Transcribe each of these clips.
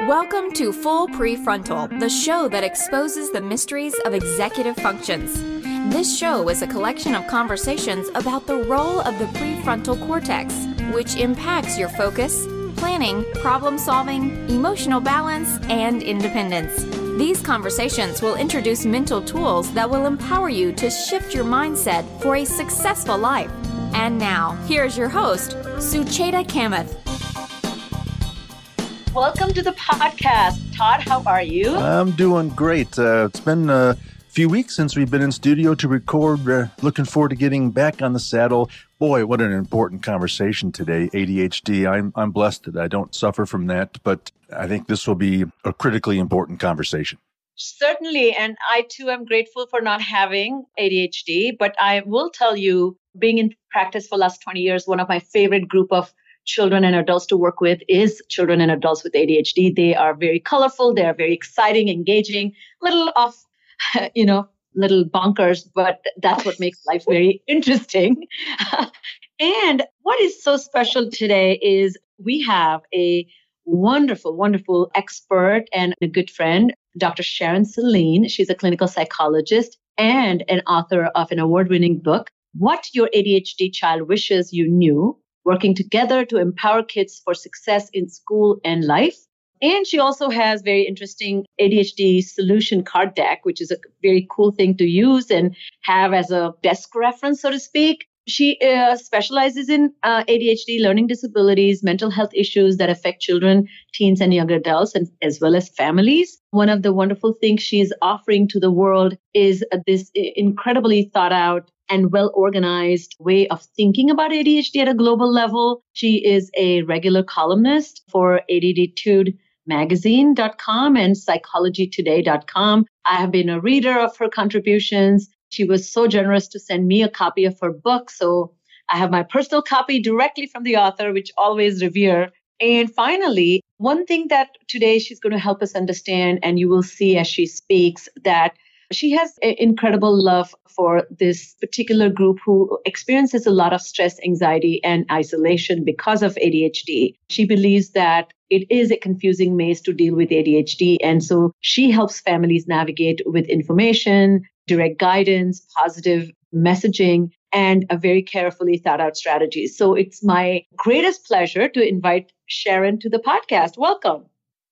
Welcome to Full PreFrontal, the show that exposes the mysteries of executive functions. This show is a collection of conversations about the role of the prefrontal cortex, which impacts your focus, planning, problem-solving, emotional balance, and independence. These conversations will introduce mental tools that will empower you to shift your mindset for a successful life. And now, here's your host, Sucheta Kamath. Welcome to the podcast. Todd, how are you? I'm doing great. It's been a few weeks since we've been in studio to record. Looking forward to getting back on the saddle. Boy, what an important conversation today. ADHD. I'm blessed that I don't suffer from that, but I think this will be a critically important conversation. Certainly. And I too am grateful for not having ADHD, but I will tell you, being in practice for the last 20 years, one of my favorite group of children and adults to work with is children and adults with ADHD. They are very colorful. They are very exciting, engaging, little off, little bonkers, but that's what makes life very interesting. And what is so special today is we have a wonderful, wonderful expert and a good friend, Dr. Sharon Saline. She's a clinical psychologist and an author of an award-winning book, What Your ADHD Child Wishes You Knew, working together to empower kids for success in school and life. And she also has very interesting ADHD solution card deck, which is a very cool thing to use and have as a desk reference, so to speak. She specializes in ADHD, learning disabilities, mental health issues that affect children, teens, and young adults, and as well as families. One of the wonderful things she's offering to the world is this incredibly thought out and well-organized way of thinking about ADHD at a global level. She is a regular columnist for ADDitude.com and psychologytoday.com. I have been a reader of her contributions. She was so generous to send me a copy of her book. So I have my personal copy directly from the author, which always revere. And finally, one thing that today she's going to help us understand, and you will see as she speaks, that she has an incredible love for this particular group who experiences a lot of stress, anxiety, and isolation because of ADHD. She believes that it is a confusing maze to deal with ADHD. And so she helps families navigate with information, direct guidance, positive messaging, and a very carefully thought out strategy. So it's my greatest pleasure to invite Sharon to the podcast. Welcome.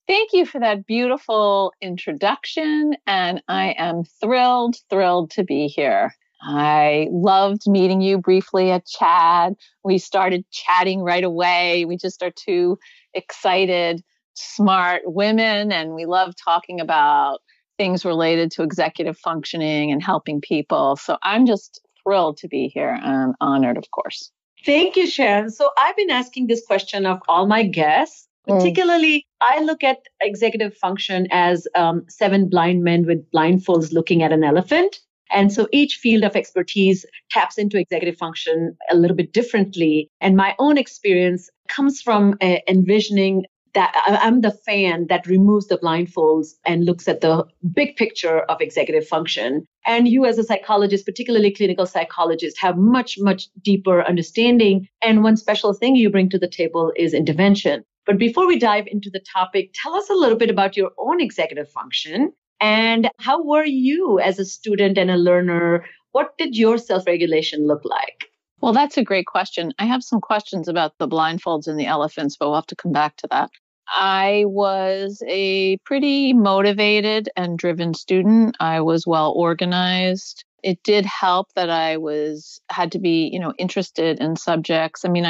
Thank you for that beautiful introduction. And I am thrilled to be here. I loved meeting you briefly at CHAD. We started chatting right away. We just are two excited, smart women, and we love talking about things related to executive functioning and helping people. So I'm just thrilled to be here and honored, of course. Thank you, Sharon. So I've been asking this question of all my guests. Particularly, I look at executive function as 7 blind men with blindfolds looking at an elephant. And so each field of expertise taps into executive function a little bit differently. And my own experience comes from envisioning that I'm the fan that removes the blindfolds and looks at the big picture of executive function. And you as a psychologist, particularly clinical psychologist, have much, much deeper understanding. And one special thing you bring to the table is intervention. But before we dive into the topic, tell us a little bit about your own executive function and how were you as a student and a learner? What did your self-regulation look like? Well, that's a great question. I have some questions about the blindfolds and the elephants, but we'll have to come back to that. I was a pretty motivated and driven student. I was well organized. It did help that I had to be, interested in subjects. I mean,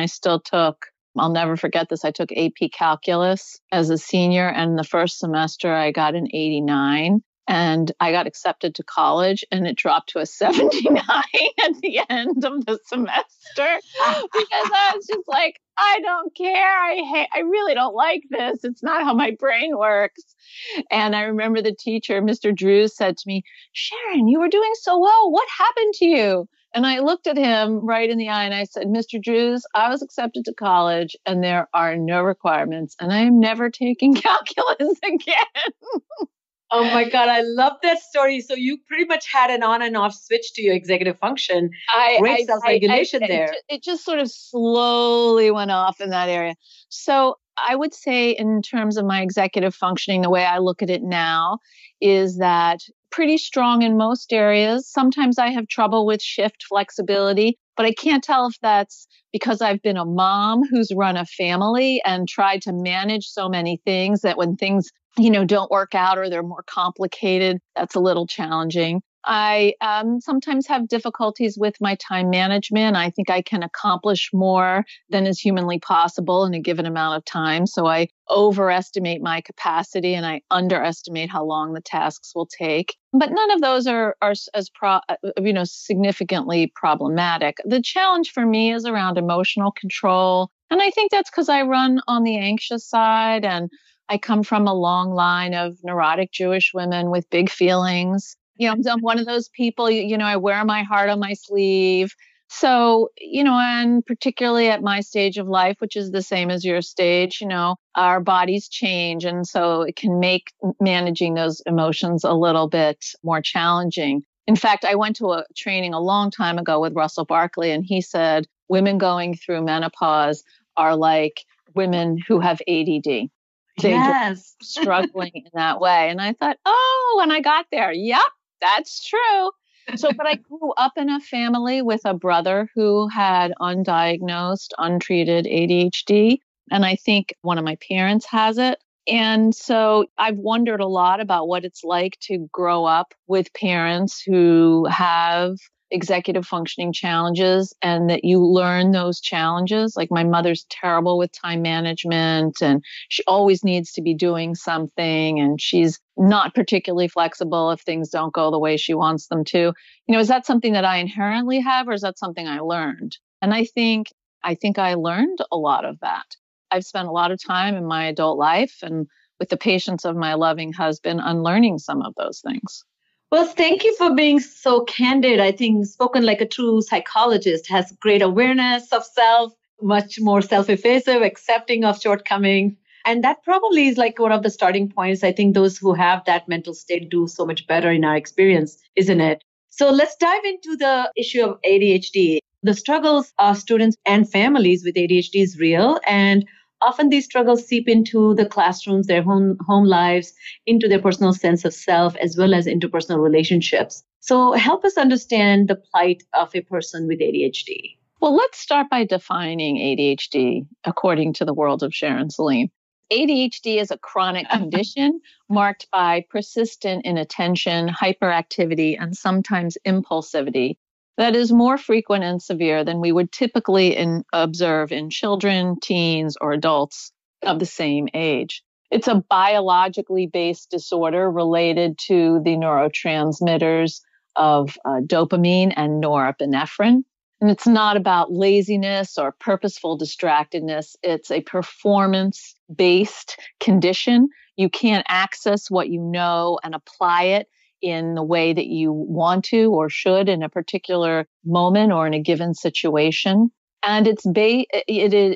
I'll never forget this. I took AP Calculus as a senior, and the first semester I got an 89, and I got accepted to college, and it dropped to a 79 at the end of the semester because I was just like, I don't care. I really don't like this. It's not how my brain works. And I remember the teacher, Mr. Drews, said to me, Sharon, you were doing so well. What happened to you? And I looked at him right in the eye and I said, Mr. Drews, I was accepted to college and there are no requirements and I am never taking calculus again. Oh my God, I love that story. So you pretty much had an on and off switch to your executive function. Great self-regulation there. It just sort of slowly went off in that area. So I would say in terms of my executive functioning, the way I look at it now is that pretty strong in most areas. Sometimes I have trouble with shift flexibility, but I can't tell if that's because I've been a mom who's run a family and tried to manage so many things that when things, don't work out or they're more complicated, that's a little challenging. I sometimes have difficulties with my time management. I think I can accomplish more than is humanly possible in a given amount of time. So I overestimate my capacity and I underestimate how long the tasks will take. But none of those are as significantly problematic. The challenge for me is around emotional control. And I think that's because I run on the anxious side and I come from a long line of neurotic Jewish women with big feelings. I'm one of those people, I wear my heart on my sleeve. So, and particularly at my stage of life, which is the same as your stage, our bodies change. And so it can make managing those emotions a little bit more challenging. In fact, I went to a training a long time ago with Russell Barkley, and he said women going through menopause are like women who have ADD. Yes. Struggling in that way. And I thought, when I got there, yep. That's true. But I grew up in a family with a brother who had undiagnosed, untreated ADHD. And I think one of my parents has it. And so I've wondered a lot about what it's like to grow up with parents who have executive functioning challenges and that you learn those challenges. Like my mother's terrible with time management and she always needs to be doing something and she's not particularly flexible if things don't go the way she wants them to. Is that something that I inherently have or is that something I learned? And I think I learned a lot of that. I've spent a lot of time in my adult life and with the patience of my loving husband unlearning some of those things. Well, thank you for being so candid. I think spoken like a true psychologist has great awareness of self, much more self-effacing, accepting of shortcomings. And that probably is like one of the starting points. I think those who have that mental state do so much better in our experience, isn't it? So let's dive into the issue of ADHD. The struggles of students and families with ADHD is real. And often these struggles seep into the classrooms, their home lives, into their personal sense of self, as well as interpersonal relationships. So help us understand the plight of a person with ADHD. Well, let's start by defining ADHD according to the world of Sharon Saline. ADHD is a chronic condition marked by persistent inattention, hyperactivity, and sometimes impulsivity that is more frequent and severe than we would typically observe in children, teens, or adults of the same age. It's a biologically based disorder related to the neurotransmitters of dopamine and norepinephrine. And it's not about laziness or purposeful distractedness. It's a performance-based condition. You can't access what you know and apply it in the way that you want to or should in a particular moment or in a given situation. And it's ADHD.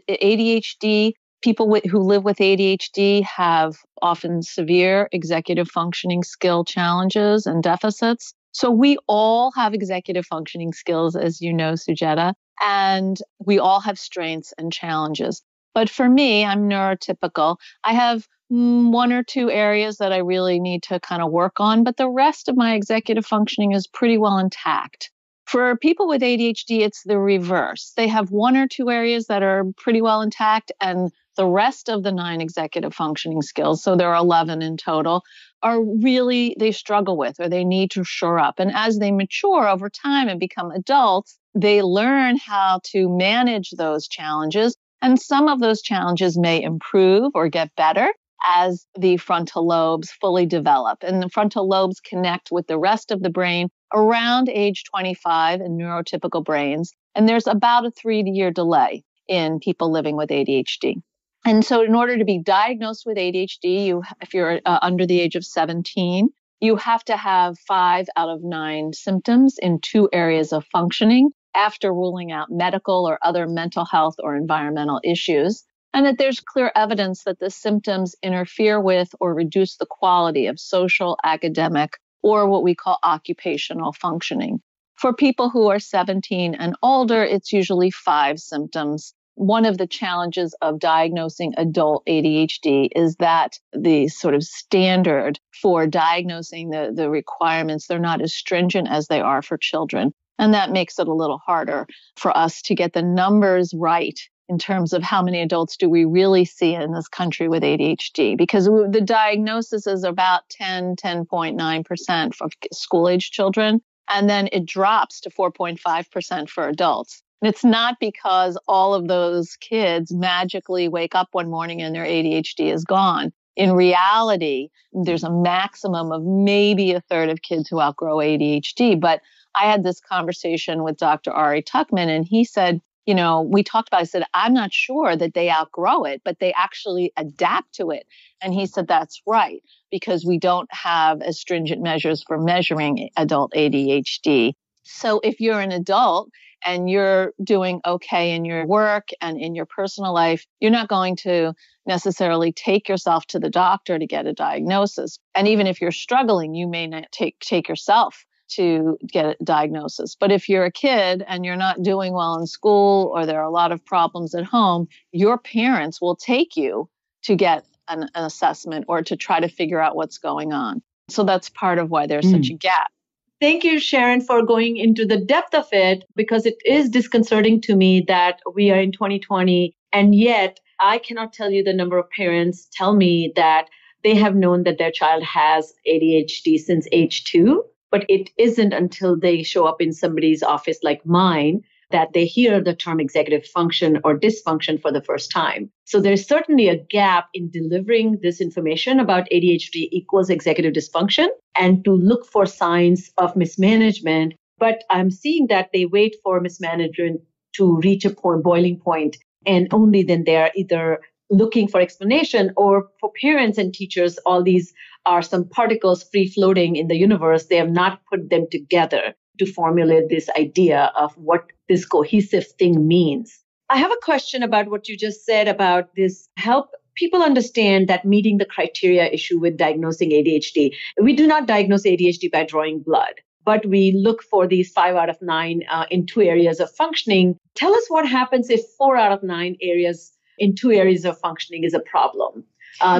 People who live with ADHD have often severe executive functioning skill challenges and deficits. So we all have executive functioning skills, as you know, Sujeta, and we all have strengths and challenges. But for me, I'm neurotypical. I have one or two areas that I really need to kind of work on, but the rest of my executive functioning is pretty well intact. For people with ADHD, it's the reverse. They have one or two areas that are pretty well intact, and the rest of the 9 executive functioning skills, so there are 11 in total, are really, they struggle with or they need to shore up. And as they mature over time and become adults, they learn how to manage those challenges. And some of those challenges may improve or get better as the frontal lobes fully develop. And the frontal lobes connect with the rest of the brain around age 25 in neurotypical brains. And there's about a 3-year delay in people living with ADHD. And so in order to be diagnosed with ADHD, if you're under the age of 17, you have to have 5 out of 9 symptoms in 2 areas of functioning after ruling out medical or other mental health or environmental issues, and that there's clear evidence that the symptoms interfere with or reduce the quality of social, academic, or what we call occupational functioning. For people who are 17 and older, it's usually 5 symptoms one of the challenges of diagnosing adult ADHD is that the sort of standard for diagnosing the requirements, they're not as stringent as they are for children. And that makes it a little harder for us to get the numbers right in terms of how many adults do we really see in this country with ADHD, because the diagnosis is about 10.9% for school-age children, and then it drops to 4.5% for adults. And it's not because all of those kids magically wake up one morning and their ADHD is gone. In reality, there's a maximum of maybe a third of kids who outgrow ADHD. But I had this conversation with Dr. Ari Tuckman, and he said, we talked about it. I said, I'm not sure that they outgrow it, but they actually adapt to it. And he said, that's right, because we don't have as stringent measures for measuring adult ADHD. So if you're an adult and you're doing okay in your work and in your personal life, you're not going to necessarily take yourself to the doctor to get a diagnosis. And even if you're struggling, you may not take yourself to get a diagnosis. But if you're a kid and you're not doing well in school, or there are a lot of problems at home, your parents will take you to get an assessment or to try to figure out what's going on. So that's part of why there's such a gap. Thank you, Sharon, for going into the depth of it, because it is disconcerting to me that we are in 2020, and yet I cannot tell you the number of parents tell me that they have known that their child has ADHD since age 2. But it isn't until they show up in somebody's office like mine that they hear the term executive function or dysfunction for the first time. So there's certainly a gap in delivering this information about ADHD equals executive dysfunction and to look for signs of mismanagement. But I'm seeing that they wait for mismanagement to reach a boiling point, and only then they're either looking for explanation, or for parents and teachers, all these are some particles free floating in the universe. They have not put them together to formulate this idea of what this cohesive thing means. I have a question about what you just said about this. Help people understand that meeting the criteria issue with diagnosing ADHD. We do not diagnose ADHD by drawing blood, but we look for these 5 out of 9 in 2 areas of functioning. Tell us what happens if 4 out of 9 areas in 2 areas of functioning is a problem.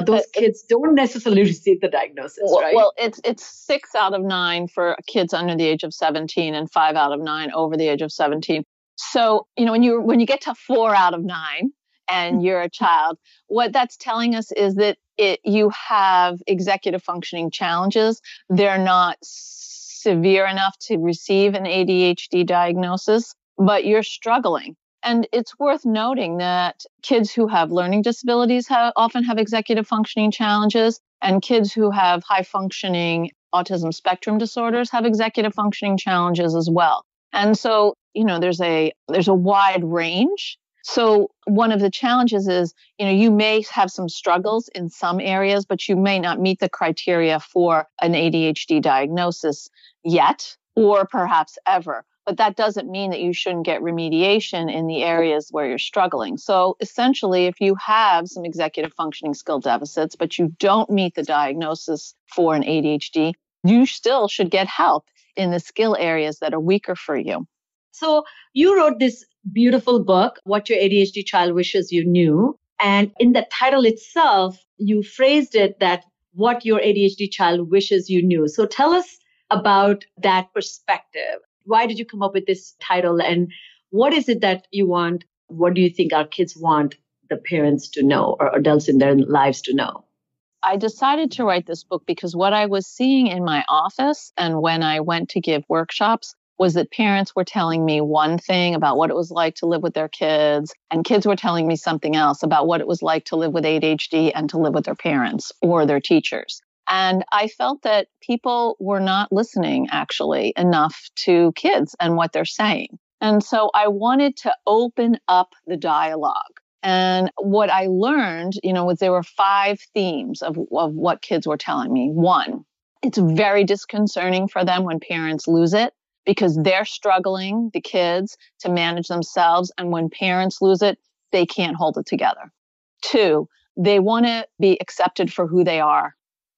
Those kids don't necessarily receive the diagnosis, right? Well, it's 6 out of 9 for kids under the age of 17 and 5 out of 9 over the age of 17. So, when you get to 4 out of 9 and you're a child, what that's telling us is that you have executive functioning challenges. They're not severe enough to receive an ADHD diagnosis, but you're struggling. And it's worth noting that kids who have learning disabilities often have executive functioning challenges, and kids who have high functioning autism spectrum disorders have executive functioning challenges as well. And so, there's a wide range. So one of the challenges is, you may have some struggles in some areas, but you may not meet the criteria for an ADHD diagnosis yet, or perhaps ever. But that doesn't mean that you shouldn't get remediation in the areas where you're struggling. So essentially, if you have some executive functioning skill deficits, but you don't meet the diagnosis for an ADHD, you still should get help in the skill areas that are weaker for you. So you wrote this beautiful book, What Your ADHD Child Wishes You Knew. And in the title itself, you phrased it that what your ADHD child wishes you knew. So tell us about that perspective. Why did you come up with this title, and what is it that you want? What do you think our kids want the parents to know, or adults in their lives to know? I decided to write this book because what I was seeing in my office and when I went to give workshops was that parents were telling me one thing about what it was like to live with their kids, and kids were telling me something else about what it was like to live with ADHD and to live with their parents or their teachers. And I felt that people were not listening actually enough to kids and what they're saying. And so I wanted to open up the dialogue. And what I learned, was there were 5 themes of what kids were telling me. 1, it's very disconcerting for them when parents lose it because they're struggling, the kids, to manage themselves. And when parents lose it, they can't hold it together. 2, they want to be accepted for who they are,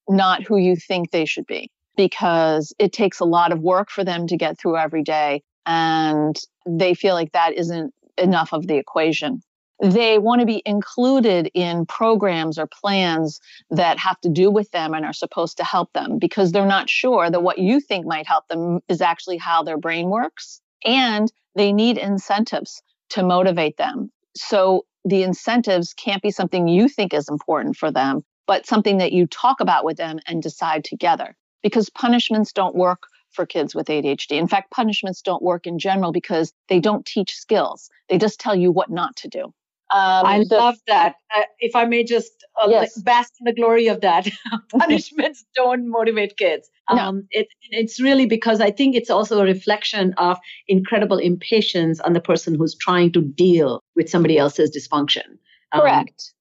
not who you think they should be, because it takes a lot of work for them to get through every day. And they feel like that isn't enough of the equation. They want to be included in programs or plans that have to do with them and are supposed to help them because they're not sure that what you think might help them is actually how their brain works. And they need incentives to motivate them. So the incentives can't be something you think is important for them, but something that you talk about with them and decide together. Because punishments don't work for kids with ADHD. In fact, punishments don't work in general because they don't teach skills. They just tell you what not to do. I love that. If I may just Yes. bask in the glory of that, punishments don't motivate kids. No. It's really because I think it's also a reflection of incredible impatience on the person who's trying to deal with somebody else's dysfunction. Correct.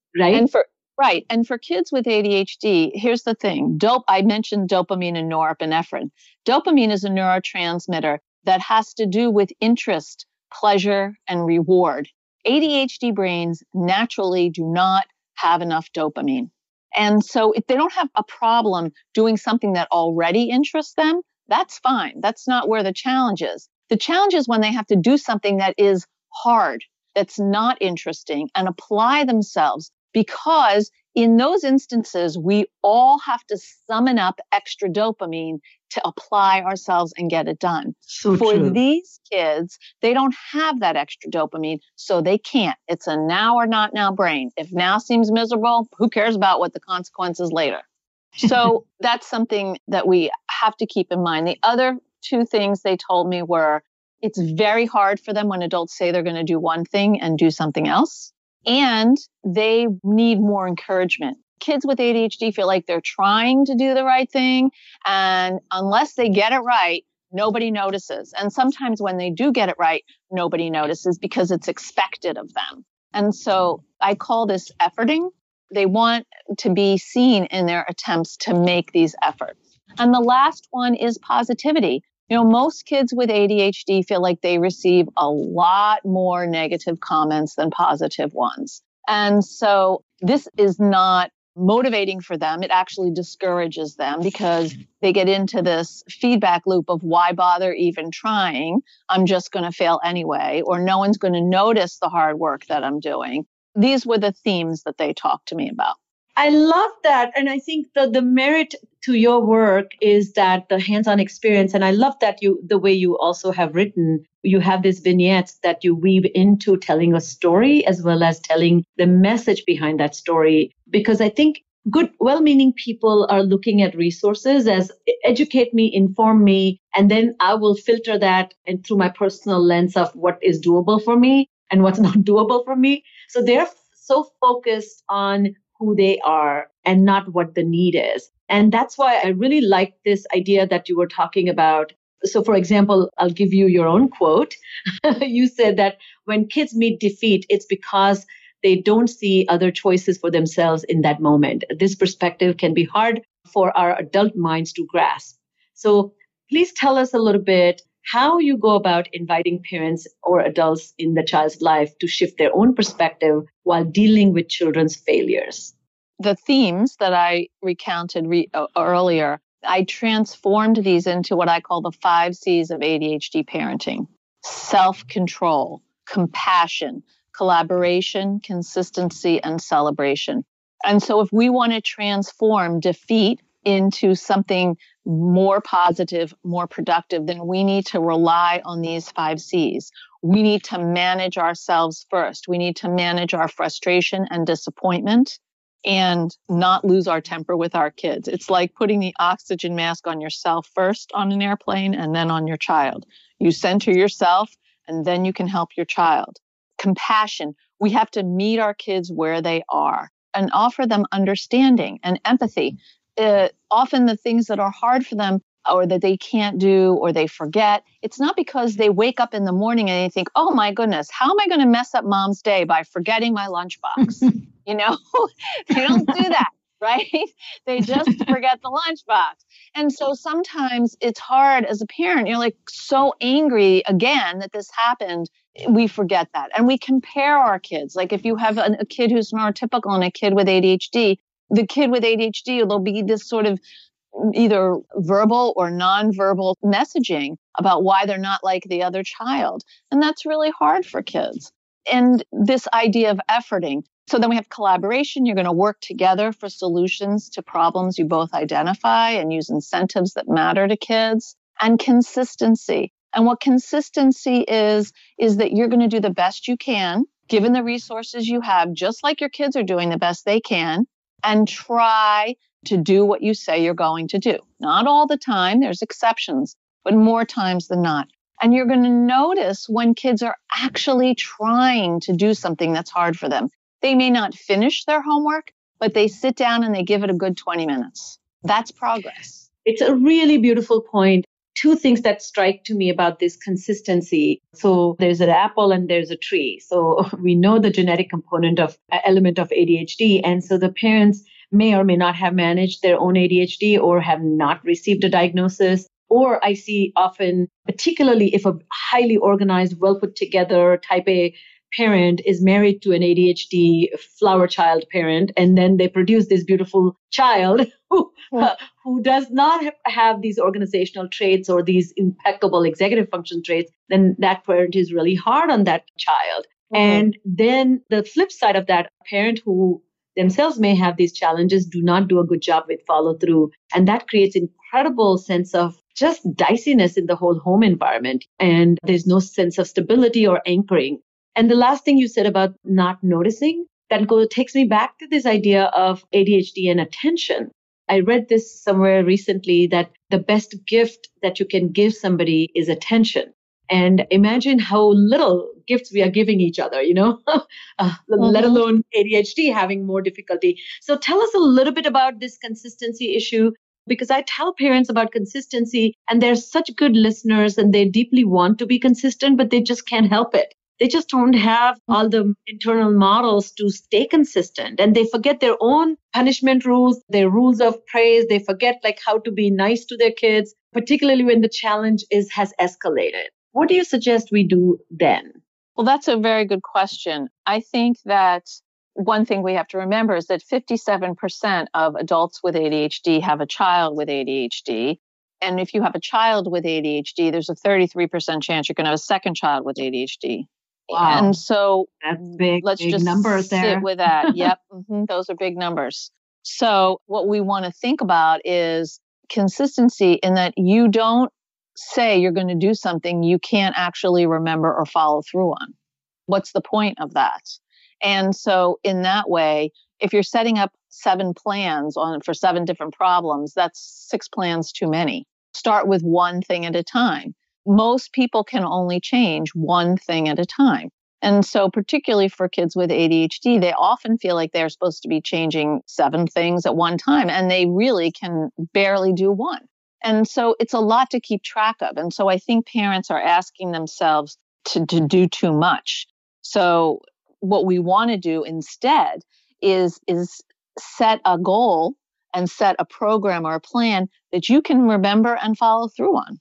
Right? And for kids with ADHD, here's the thing. I mentioned dopamine and norepinephrine. Dopamine is a neurotransmitter that has to do with interest, pleasure, and reward. ADHD brains naturally do not have enough dopamine. And so if they don't have a problem doing something that already interests them, that's fine. That's not where the challenge is. The challenge is when they have to do something that is hard, that's not interesting, and apply themselves. Because in those instances, we all have to summon up extra dopamine to apply ourselves and get it done. So For true. these kids, they don't have that extra dopamine, so they can't. It's a now or not now brain. If now seems miserable, who cares about what the consequences later? So that's something that we have to keep in mind. The other two things they told me were it's very hard for them when adults say they're going to do one thing and do something else. And they need more encouragement. Kids with ADHD feel like they're trying to do the right thing. And unless they get it right, nobody notices. And sometimes when they do get it right, nobody notices because it's expected of them. And so I call this efforting. They want to be seen in their attempts to make these efforts. And the last one is positivity. Most kids with ADHD feel like they receive a lot more negative comments than positive ones. And so this is not motivating for them. It actually discourages them because they get into this feedback loop of why bother even trying? I'm just going to fail anyway, or no one's going to notice the hard work that I'm doing. These were the themes that they talked to me about. I love that. And I think the merit to your work is that the hands-on experience. And I love that the way you also have written, you have these vignettes that you weave into telling a story as well as telling the message behind that story. Because I think good, well-meaning people are looking at resources as educate me, inform me, and then I will filter that and through my personal lens of what is doable for me and what's not doable for me. So they're so focused on who they are and not what the need is. And that's why I really like this idea that you were talking about. So, for example, I'll give you your own quote. You said that when kids meet defeat, it's because they don't see other choices for themselves in that moment. This perspective can be hard for our adult minds to grasp. So please tell us a little bit how you go about inviting parents or adults in the child's life to shift their own perspective while dealing with children's failures. The themes that I recounted earlier, I transformed these into what I call the 5 C's of ADHD parenting: self-control, compassion, collaboration, consistency, and celebration. And so if we want to transform defeat into something more positive, more productive, then we need to rely on these 5 C's. We need to manage ourselves first. We need to manage our frustration and disappointment and not lose our temper with our kids. It's like putting the oxygen mask on yourself first on an airplane and then on your child. You center yourself and then you can help your child. Compassion. We have to meet our kids where they are and offer them understanding and empathy. Often the things that are hard for them or that they can't do or they forget, it's not because they wake up in the morning and they think, oh my goodness, how am I going to mess up mom's day by forgetting my lunchbox? They don't do that, right? They just forget the lunchbox. And so sometimes it's hard as a parent, you're like so angry again that this happened. We forget that. And we compare our kids. Like if you have a kid who's neurotypical and a kid with ADHD, the kid with ADHD, there'll be this sort of either verbal or nonverbal messaging about why they're not like the other child. And that's really hard for kids. And this idea of efforting. So then we have collaboration. You're going to work together for solutions to problems you both identify and use incentives that matter to kids. And consistency. And what consistency is that you're going to do the best you can, given the resources you have, just like your kids are doing the best they can, and try to do what you say you're going to do. Not all the time, there's exceptions, but more times than not. And you're going to notice when kids are actually trying to do something that's hard for them. They may not finish their homework, but they sit down and they give it a good 20 minutes. That's progress. It's a really beautiful point. Two things that strike to me about this consistency. So there's an apple and there's a tree. So we know the genetic component of element of ADHD. And so the parents may or may not have managed their own ADHD or have not received a diagnosis. Or I see often, particularly if a highly organized, well put together type A parent is married to an ADHD flower child parent, and then they produce this beautiful child who does not have these organizational traits or these impeccable executive function traits, then that parent is really hard on that child. And then the flip side of that, a parent who themselves may have these challenges do not do a good job with follow through. And that creates incredible sense of just diciness in the whole home environment. And there's no sense of stability or anchoring. And the last thing you said about not noticing, that takes me back to this idea of ADHD and attention. I read this somewhere recently that the best gift that you can give somebody is attention. And imagine how little gifts we are giving each other, let alone ADHD having more difficulty. So tell us a little bit about this consistency issue, because I tell parents about consistency and they're such good listeners and they deeply want to be consistent, but they just can't help it. They just don't have all the internal models to stay consistent, and they forget their own punishment rules, their rules of praise. They forget how to be nice to their kids, particularly when the challenge has escalated. What do you suggest we do then? Well, that's a very good question. I think that one thing we have to remember is that 57% of adults with ADHD have a child with ADHD. And if you have a child with ADHD, there's a 33% chance you're going to have a second child with ADHD. Wow. And so that's big, let's big just numbers there. sit with that. Yep. Those are big numbers. So what we want to think about is consistency, in that you don't say you're going to do something you can't actually remember or follow through on. What's the point of that? And so in that way, if you're setting up 7 plans for 7 different problems, that's 6 plans too many. Start with one thing at a time. Most people can only change one thing at a time. And so particularly for kids with ADHD, they often feel like they're supposed to be changing 7 things at one time, and they really can barely do one. And so it's a lot to keep track of. And so I think parents are asking themselves to do too much. So what we want to do instead is set a goal and set a program or a plan that you can remember and follow through on,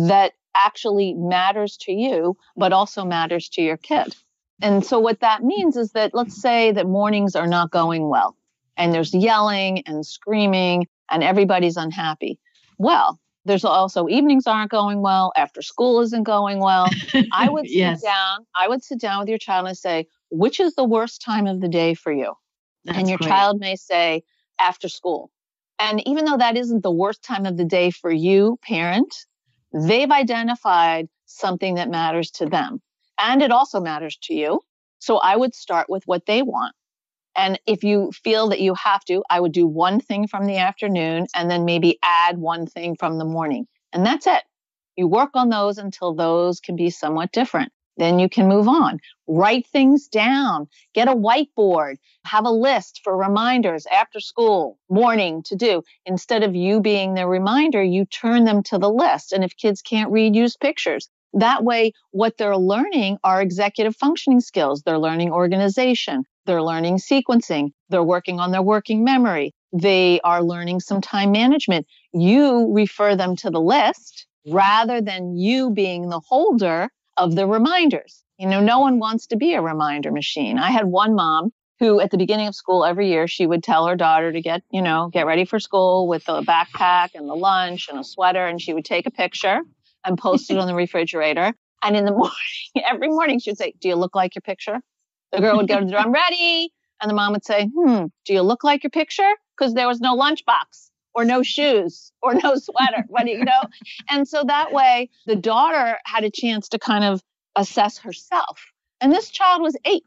that actually matters to you, but also matters to your kid. And so what that means is that, let's say that mornings are not going well and there's yelling and screaming and everybody's unhappy. Well, there's also evenings aren't going well, after school isn't going well. I would sit down with your child and say, which is the worst time of the day for you? And your child may say, after school. And even though that isn't the worst time of the day for you, parent, they've identified something that matters to them. And it also matters to you. So I would start with what they want. And if you feel that you have to, I would do one thing from the afternoon and then maybe add one thing from the morning. And that's it. You work on those until those can be somewhat different. Then you can move on. Write things down. Get a whiteboard. Have a list for reminders after school, morning to do. Instead of you being the reminder, you turn them to the list. And if kids can't read, use pictures. That way, what they're learning are executive functioning skills. They're learning organization. They're learning sequencing. They're working on their working memory. They are learning some time management. You refer them to the list rather than you being the holder of the reminders. No one wants to be a reminder machine. I had one mom who at the beginning of school every year, she would tell her daughter to get ready for school with the backpack and the lunch and a sweater. And she would take a picture and post it on the refrigerator. And in the morning, every morning she would say, do you look like your picture? The girl would go to the door, I'm ready. And the mom would say, do you look like your picture? Because there was no lunchbox or no shoes or no sweater, And so that way the daughter had a chance to kind of assess herself. And this child was 8.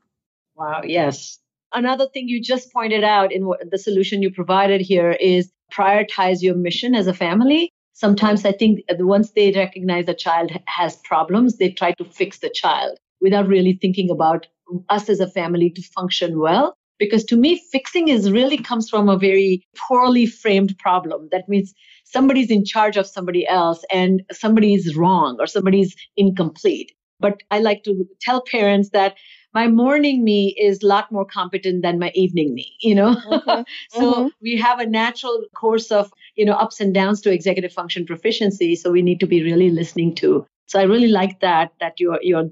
Wow. Yes. Another thing you just pointed out in the solution you provided here is prioritize your mission as a family. Sometimes I think once they recognize a child has problems, they try to fix the child without really thinking about us as a family to function well. Because to me, fixing really comes from a very poorly framed problem. That means somebody's in charge of somebody else and somebody is wrong or somebody's incomplete. But I like to tell parents that my morning me is a lot more competent than my evening me, Mm-hmm. So we have a natural course of, ups and downs to executive function proficiency. So we need to be really listening to. So I really like that you're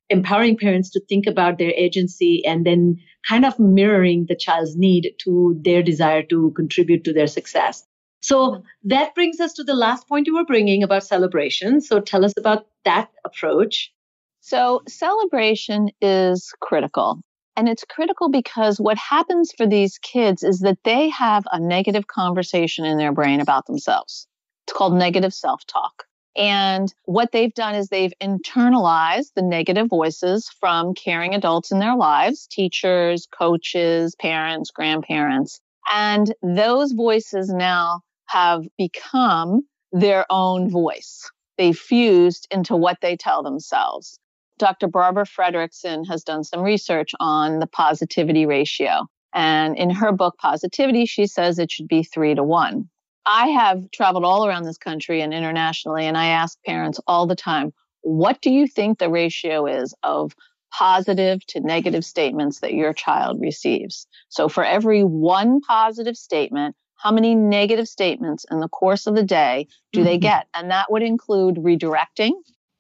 empowering parents to think about their agency and then kind of mirroring the child's need to their desire to contribute to their success. So that brings us to the last point you were bringing about celebration. So tell us about that approach. So celebration is critical. And it's critical because what happens for these kids is that they have a negative conversation in their brain about themselves. It's called negative self-talk. And what they've done is they've internalized the negative voices from caring adults in their lives, teachers, coaches, parents, grandparents. And those voices now have become their own voice. They fused into what they tell themselves. Dr. Barbara Fredrickson has done some research on the positivity ratio. And in her book, Positivity, she says it should be 3-to-1. I have traveled all around this country and internationally, and I ask parents all the time, what do you think the ratio is of positive to negative statements that your child receives? So for every one positive statement, how many negative statements in the course of the day do they get? And that would include redirecting,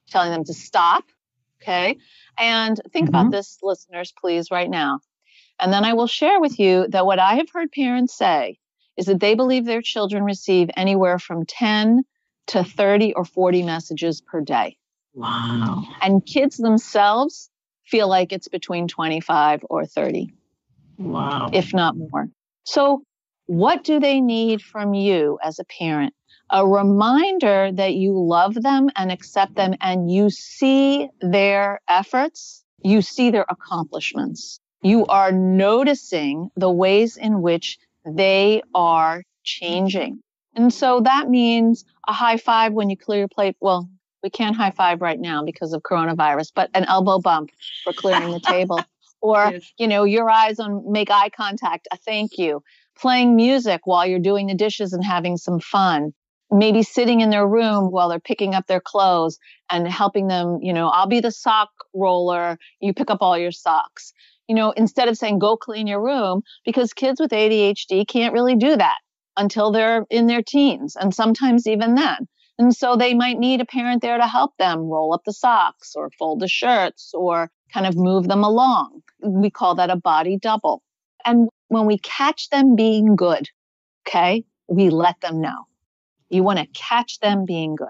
telling them to stop. Okay. And think about this, listeners, please, right now. And then I will share with you that what I have heard parents say is that they believe their children receive anywhere from 10 to 30 or 40 messages per day. Wow. And kids themselves feel like it's between 25 or 30. Wow. If not more. So what do they need from you as a parent? A reminder that you love them and accept them and you see their efforts, you see their accomplishments. You are noticing the ways in which they are changing. And so that means a high five when you clear your plate. Well, we can't high five right now because of coronavirus, but an elbow bump for clearing the table. Or, Yes. Your eyes on make eye contact, a thank you. Playing music while you're doing the dishes and having some fun. Maybe sitting in their room while they're picking up their clothes and helping them, I'll be the sock roller. You pick up all your socks. Instead of saying, go clean your room, because kids with ADHD can't really do that until they're in their teens and sometimes even then. And so they might need a parent there to help them roll up the socks or fold the shirts or kind of move them along. We call that a body double. And when we catch them being good, okay, we let them know. You want to catch them being good.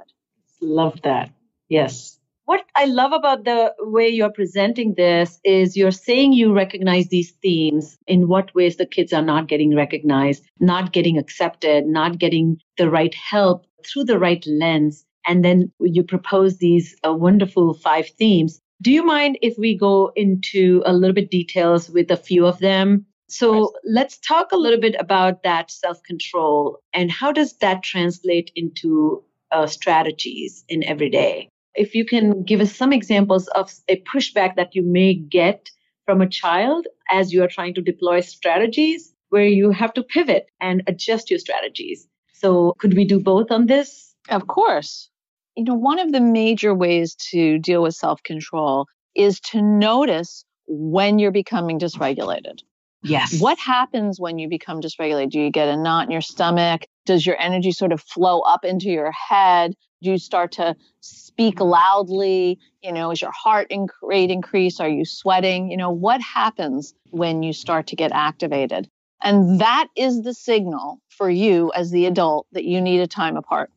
Love that. Yes. What I love about the way you're presenting this is you're saying you recognize these themes, in what ways the kids are not getting recognized, not getting accepted, not getting the right help through the right lens. And then you propose these wonderful 5 themes. Do you mind if we go into a little bit details with a few of them? So let's talk a little bit about that self-control and how does that translate into strategies in everyday? If you can give us some examples of a pushback that you may get from a child as you are trying to deploy strategies where you have to pivot and adjust your strategies. So could we do both on this? Of course. One of the major ways to deal with self-control is to notice when you're becoming dysregulated. Yes. What happens when you become dysregulated? Do you get a knot in your stomach? Does your energy sort of flow up into your head? Do you start to speak loudly? Is your heart rate increase? Are you sweating? What happens when you start to get activated? And that is the signal for you as the adult that you need a time apart.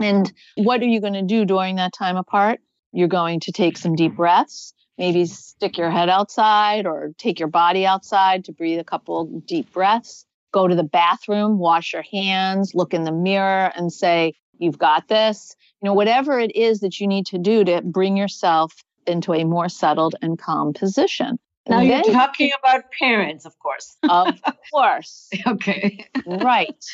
And what are you going to do during that time apart? You're going to take some deep breaths, maybe stick your head outside or take your body outside to breathe a couple deep breaths. Go to the bathroom, wash your hands, look in the mirror and say, you've got this. Whatever it is that you need to do to bring yourself into a more settled and calm position. Now you're talking about parents, of course. Of course. Okay. Right.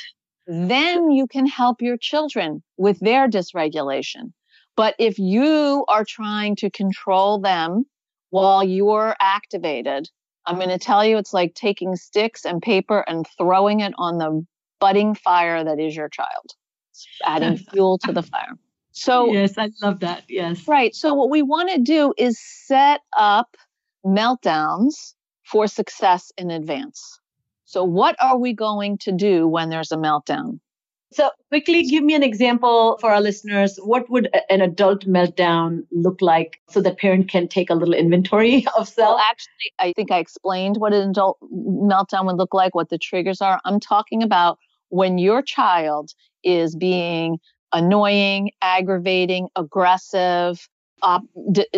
Then you can help your children with their dysregulation. But if you are trying to control them while you're activated, I'm going to tell you it's like taking sticks and paper and throwing it on the budding fire that is your child. It's adding fuel to the fire. So yes, I love that. Yes. Right. So what we want to do is set up meltdowns for success in advance. So what are we going to do when there's a meltdown? So quickly give me an example for our listeners. What would an adult meltdown look like so the parent can take a little inventory of self? Well, actually, I think I explained what an adult meltdown would look like, what the triggers are. I'm talking about when your child is being annoying, aggravating, aggressive,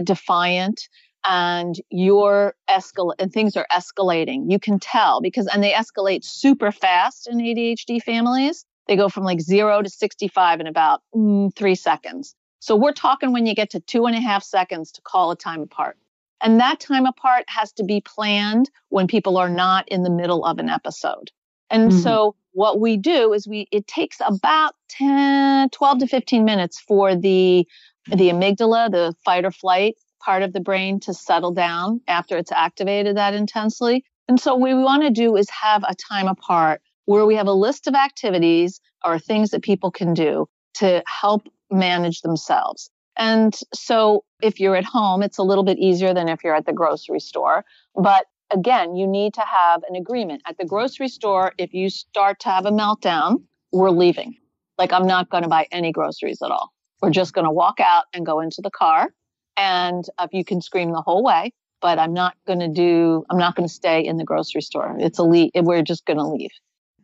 defiant, and and things are escalating. You can tell and they escalate super fast in ADHD families. They go from like 0 to 65 in about 3 seconds. So we're talking when you get to 2.5 seconds to call a time apart. And that time apart has to be planned when people are not in the middle of an episode. And so what we do is it takes about 12 to 15 minutes for the amygdala, the fight or flight part of the brain to settle down after it's activated that intensely. And so what we want to do is have a time apart where we have a list of activities or things that people can do to help manage themselves. And so if you're at home, it's a little bit easier than if you're at the grocery store. But again, you need to have an agreement. At the grocery store, if you start to have a meltdown, we're leaving. Like, I'm not going to buy any groceries at all. We're just going to walk out and go into the car. And you can scream the whole way, but I'm not going to stay in the grocery store. We're just going to leave.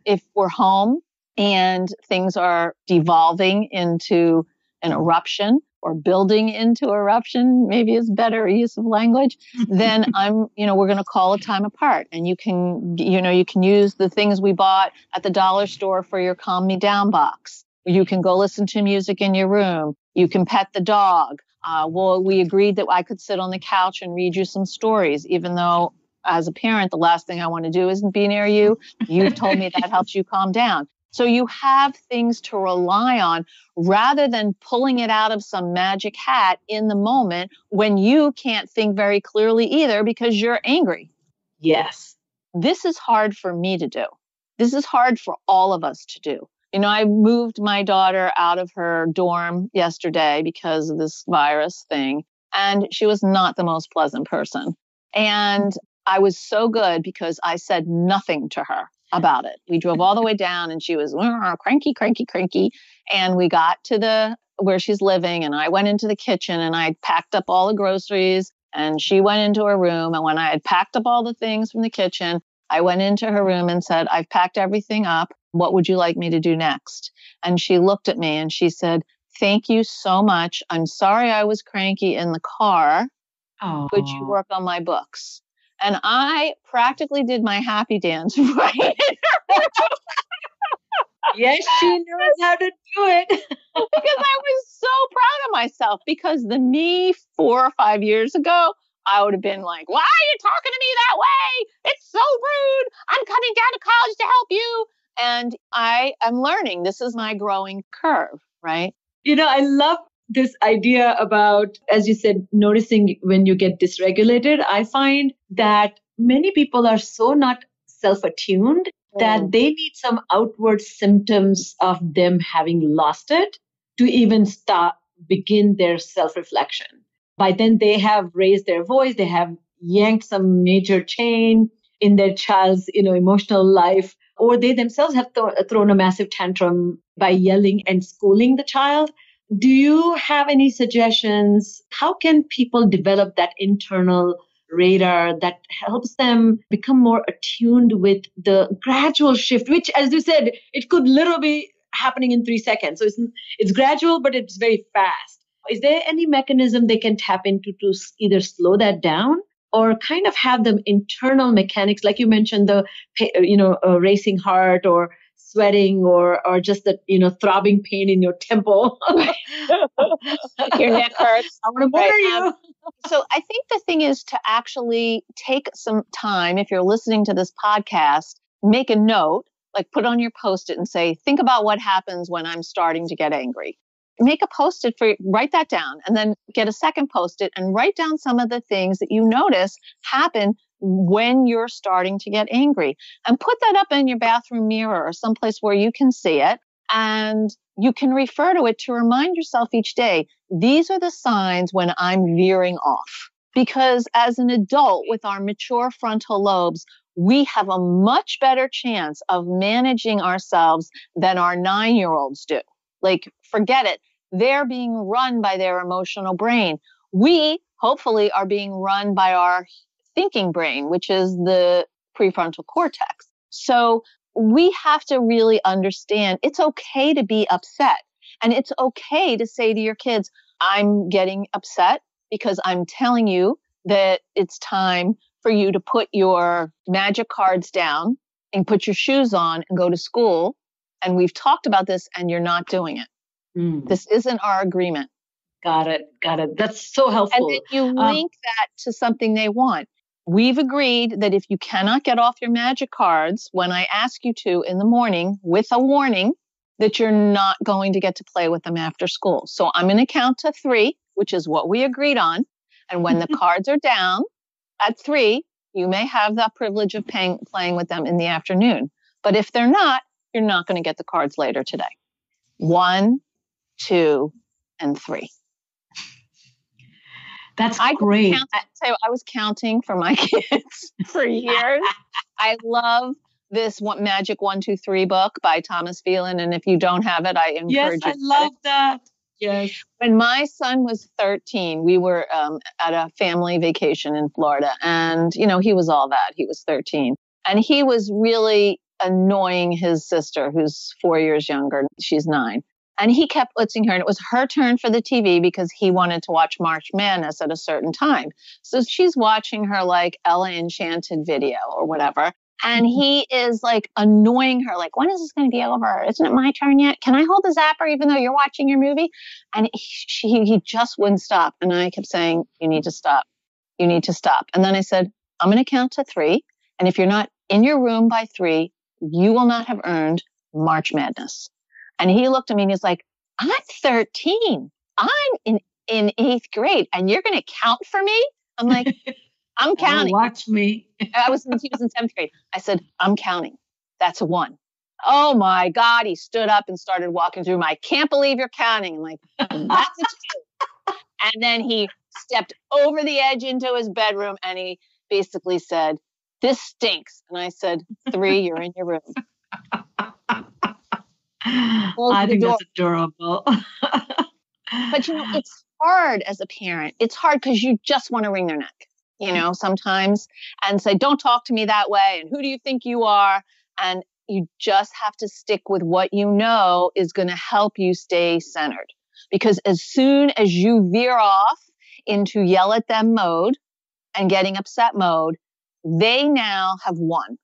If we're home and things are devolving into an eruption or building into eruption, maybe is better use of language, then we're going to call a time apart. And you can use the things we bought at the dollar store for your calm me down box. You can go listen to music in your room. You can pet the dog. We agreed that I could sit on the couch and read you some stories, even though as a parent, the last thing I want to do is be near you. You've told me that helps you calm down. So you have things to rely on rather than pulling it out of some magic hat in the moment when you can't think very clearly either because you're angry. Yes. This is hard for me to do. This is hard for all of us to do. I moved my daughter out of her dorm yesterday because of this virus thing, and she was not the most pleasant person. And I was so good because I said nothing to her about it. We drove all the way down and she was cranky. And we got to where she's living and I went into the kitchen and I packed up all the groceries and she went into her room. And when I had packed up all the things from the kitchen, I went into her room and said, I've packed everything up. What would you like me to do next? And she looked at me and she said, thank you so much. I'm sorry I was cranky in the car. Oh. Could you work on my books? And I practically did my happy dance right. Yes, she knows how to do it. Because I was so proud of myself because the me 4 or 5 years ago, I would have been like, why are you talking to me that way? It's so rude. I'm coming down to college to help you. And I am learning. This is my growing curve, right? I love this idea about, as you said, noticing when you get dysregulated. I find that many people are so not self-attuned that they need some outward symptoms of them having lost it to even begin their self-reflection. By then they have raised their voice, they have yanked some major chain in their child's, emotional life, or they themselves have thrown a massive tantrum by yelling and scolding the child. Do you have any suggestions? How can people develop that internal radar that helps them become more attuned with the gradual shift, which, as you said, it could literally be happening in 3 seconds. So it's gradual, but it's very fast. Is there any mechanism they can tap into to either slow that down or kind of have the internal mechanics, like you mentioned, the racing heart or sweating or just the throbbing pain in your temple? Your neck hurts. I want to murder you. So I think the thing is to actually take some time, if you're listening to this podcast, make a note, like put on your Post-it and say, think about what happens when I'm starting to get angry. Make a Post-it write that down, and then get a second Post-it and write down some of the things that you notice happen when you're starting to get angry, and put that up in your bathroom mirror or someplace where you can see it. And you can refer to it to remind yourself each day, these are the signs when I'm veering off. Because as an adult with our mature frontal lobes, we have a much better chance of managing ourselves than our 9-year-olds do. Like, forget it. They're being run by their emotional brain. We, hopefully, are being run by our thinking brain, which is the prefrontal cortex. So we have to really understand it's okay to be upset. And it's okay to say to your kids, I'm getting upset because I'm telling you that it's time for you to put your magic cards down and put your shoes on and go to school. And we've talked about this and you're not doing it. This isn't our agreement. Got it. That's so helpful. And then you link that to something they want. We've agreed that if you cannot get off your magic cards when I ask you to in the morning with a warning, that you're not going to get to play with them after school. So I'm going to count to 3, which is what we agreed on. And when the cards are down at 3, you may have that privilege of playing with them in the afternoon. But if they're not, you're not going to get the cards later today. 1, 2, and 3. That's great. I was counting for my kids for years. I love this Magic 1, 2, 3 book by Thomas Phelan. And if you don't have it, I encourage you. Yes, I love that. Yes. When my son was 13, we were at a family vacation in Florida. And, he was all that. He was 13. And he was really annoying his sister, who's 4 years younger. She's 9. And he kept blitzing her. And it was her turn for the TV because he wanted to watch March Madness at a certain time. So she's watching her like Ella Enchanted video or whatever. And he is like annoying her, like, when is this going to be over? Isn't it my turn yet? Can I hold the zapper even though you're watching your movie? And he just wouldn't stop. And I kept saying, you need to stop. You need to stop. And then I said, I'm going to count to 3. And if you're not in your room by 3, you will not have earned March Madness. And he looked at me and he's like, I'm 13. I'm in 8th grade and you're going to count for me? I'm like, I'm counting. Watch me. He was in 7th grade. I said, I'm counting. That's a 1. Oh my God. He stood up and started walking through. I can't believe you're counting. I'm like, that's a 2. And then he stepped over the edge into his bedroom and he basically said, this stinks. And I said, 3, you're in your room. I think that's adorable. But, it's hard as a parent. It's hard because you just want to wring their neck, sometimes and say, don't talk to me that way. And who do you think you are? And you just have to stick with what you know is going to help you stay centered. Because as soon as you veer off into yell at them mode and getting upset mode, they now have won.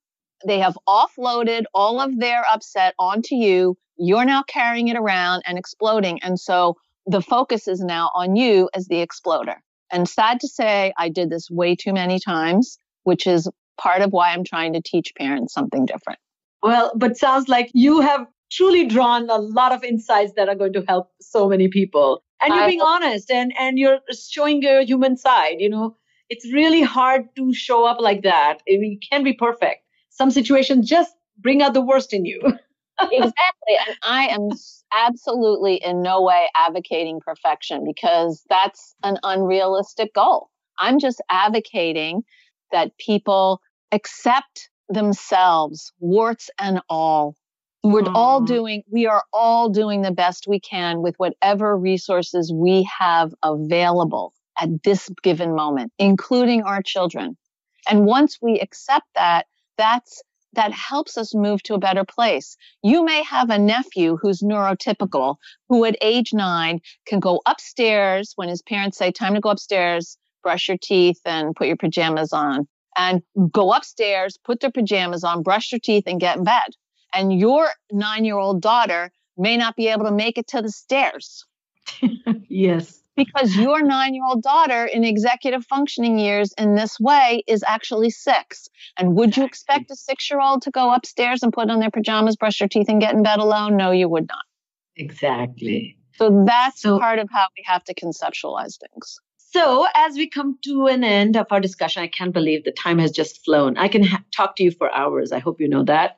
They have offloaded all of their upset onto you. You're now carrying it around and exploding. And so the focus is now on you as the exploder. And sad to say, I did this way too many times, which is part of why I'm trying to teach parents something different. Well, but sounds like you have truly drawn a lot of insights that are going to help so many people. And you're being honest and you're showing your human side. It's really hard to show up like that. You can't be perfect. Some situations just bring out the worst in you. Exactly. And I am absolutely in no way advocating perfection because that's an unrealistic goal. I'm just advocating that people accept themselves, warts and all. We are all doing the best we can with whatever resources we have available at this given moment, including our children. And once we accept that, that's that helps us move to a better place. You may have a nephew who's neurotypical, who at age 9 can go upstairs when his parents say, time to go upstairs, brush your teeth and put your pajamas on, and go upstairs, put their pajamas on, brush their teeth and get in bed. And your 9-year-old daughter may not be able to make it to the stairs. Yes. Because your 9-year-old daughter in executive functioning years in this way is actually 6. And would you expect a 6-year-old to go upstairs and put on their pajamas, brush their teeth, and get in bed alone? No, you would not. Exactly. So that's part of how we have to conceptualize things. So as we come to an end of our discussion, I can't believe the time has just flown. I can talk to you for hours. I hope you know that.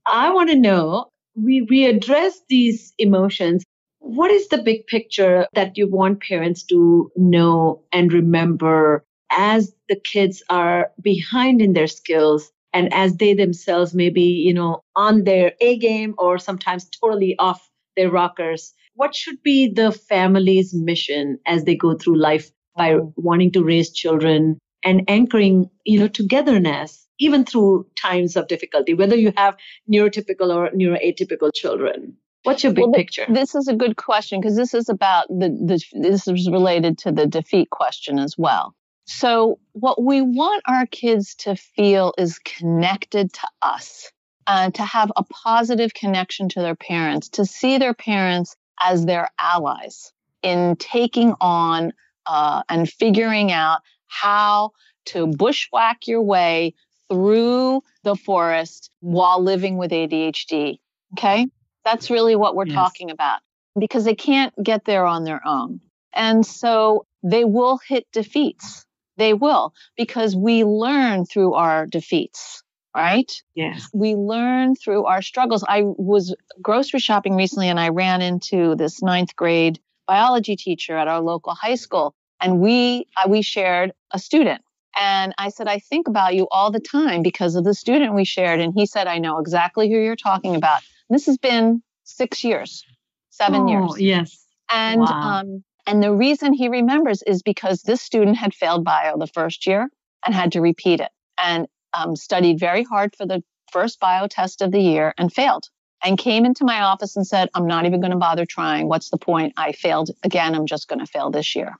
I want to know, we address these emotions. What is the big picture that you want parents to know and remember as the kids are behind in their skills and as they themselves may be, on their A game or sometimes totally off their rockers? What should be the family's mission as they go through life by wanting to raise children and anchoring, togetherness, even through times of difficulty, whether you have neurotypical or neuroatypical children? What's your big picture? This is a good question because this is about this is related to the defeat question as well. So what we want our kids to feel is connected to us, to have a positive connection to their parents, to see their parents as their allies in taking on and figuring out how to bushwhack your way through the forest while living with ADHD. Okay? That's really what we're talking about, because they can't get there on their own. And so they will hit defeats. They will, because we learn through our defeats, right? Yes. We learn through our struggles. I was grocery shopping recently and I ran into this 9th grade biology teacher at our local high school. And we shared a student. And I said, I think about you all the time because of the student we shared. And he said, I know exactly who you're talking about. This has been 6 years, 7 years. Yes. And, and the reason he remembers is because this student had failed bio the first year and had to repeat it and studied very hard for the first bio test of the year and failed and came into my office and said, I'm not even going to bother trying. What's the point? I failed again. I'm just going to fail this year.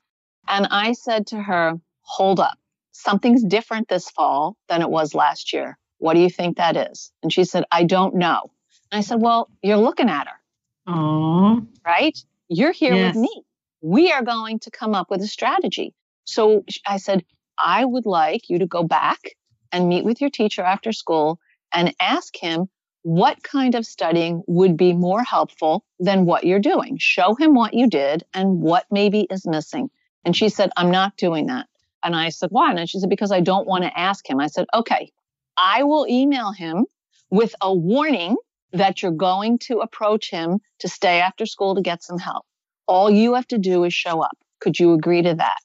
And I said to her, hold up. Something's different this fall than it was last year. What do you think that is? And she said, I don't know. And I said, well, you're looking at her. Aww. Right? You're here with me. We are going to come up with a strategy. So I said, I would like you to go back and meet with your teacher after school and ask him what kind of studying would be more helpful than what you're doing. Show him what you did and what maybe is missing. And she said, I'm not doing that. And I said, why? And she said, because I don't want to ask him. I said, okay, I will email him with a warning that you're going to approach him to stay after school to get some help. All you have to do is show up. Could you agree to that?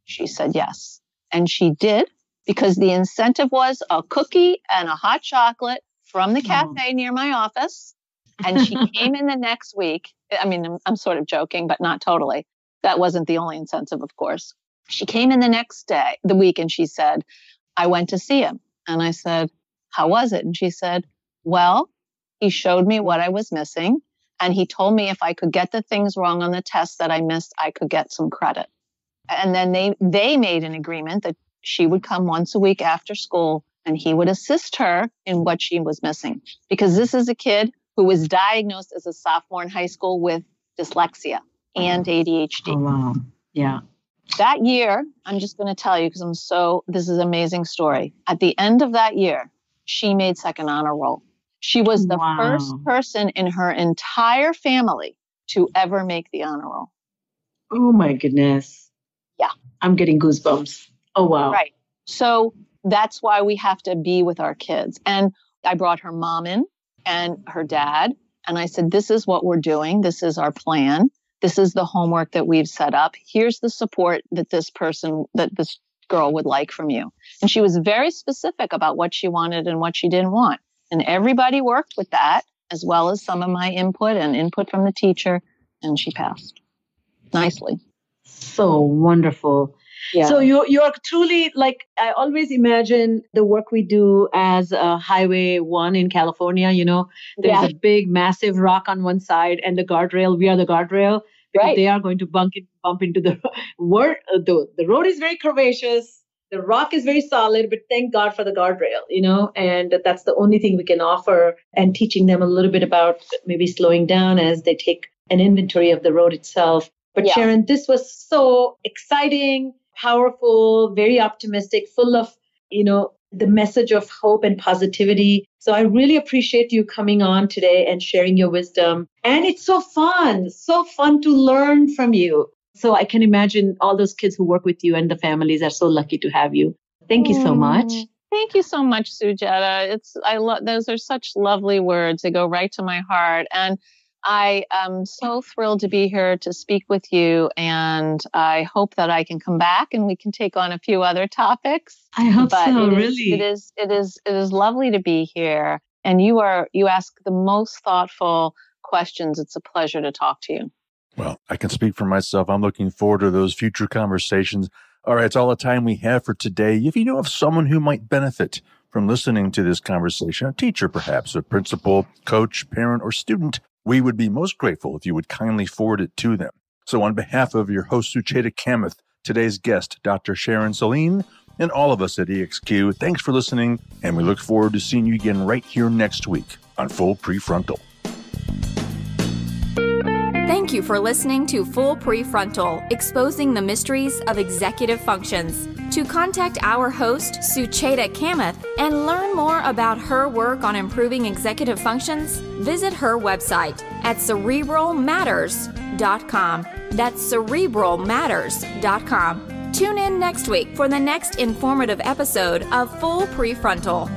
She said, yes. And she did, because the incentive was a cookie and a hot chocolate from the cafe near my office. And she came in the next week. I mean, I'm sort of joking, but not totally. That wasn't the only incentive, of course. She came in the week, and she said, I went to see him. And I said, how was it? And she said, well, he showed me what I was missing. And he told me if I could get the things wrong on the test that I missed, I could get some credit. And then they made an agreement that she would come once a week after school and he would assist her in what she was missing. Because this is a kid who was diagnosed as a sophomore in high school with dyslexia and ADHD. Oh, wow. Yeah. That year, I'm just going to tell you because this is an amazing story. At the end of that year, she made second honor roll. She was the first person in her entire family to ever make the honor roll. Oh my goodness. Yeah. I'm getting goosebumps. Oh, wow. Right. So that's why we have to be with our kids. And I brought her mom in and her dad. And I said, this is what we're doing. This is our plan. This is the homework that we've set up. Here's the support that this girl would like from you. And she was very specific about what she wanted and what she didn't want. And everybody worked with that, as well as some of my input and input from the teacher. And she passed nicely. So wonderful. Yeah. So you're truly like, I always imagine the work we do as Highway 1 in California, there's a big, massive rock on one side and the guardrail. We are the guardrail because they are going to bump into the road. The road is very curvaceous. The rock is very solid, but thank God for the guardrail, and that's the only thing we can offer, and teaching them a little bit about maybe slowing down as they take an inventory of the road itself. But Sharon, this was so exciting, powerful, very optimistic, full of, the message of hope and positivity. So I really appreciate you coming on today and sharing your wisdom. And it's so fun to learn from you. So I can imagine all those kids who work with you and the families are so lucky to have you. Thank you so much. Thank you so much, Sujata. Those are such lovely words. They go right to my heart. And I am so thrilled to be here to speak with you. And I hope that I can come back and we can take on a few other topics. I hope so, really. It is lovely to be here. And you ask the most thoughtful questions. It's a pleasure to talk to you. Well, I can speak for myself. I'm looking forward to those future conversations. All right, it's all the time we have for today. If you know of someone who might benefit from listening to this conversation, a teacher perhaps, a principal, coach, parent, or student, we would be most grateful if you would kindly forward it to them. So on behalf of your host, Sucheta Kamath, today's guest, Dr. Sharon Saline, and all of us at EXQ, thanks for listening, and we look forward to seeing you again right here next week on Full PreFrontal. Thank you for listening to Full PreFrontal, exposing the mysteries of executive functions. To contact our host, Sucheta Kamath, and learn more about her work on improving executive functions, visit her website at cerebralmatters.com. That's cerebralmatters.com. Tune in next week for the next informative episode of Full PreFrontal.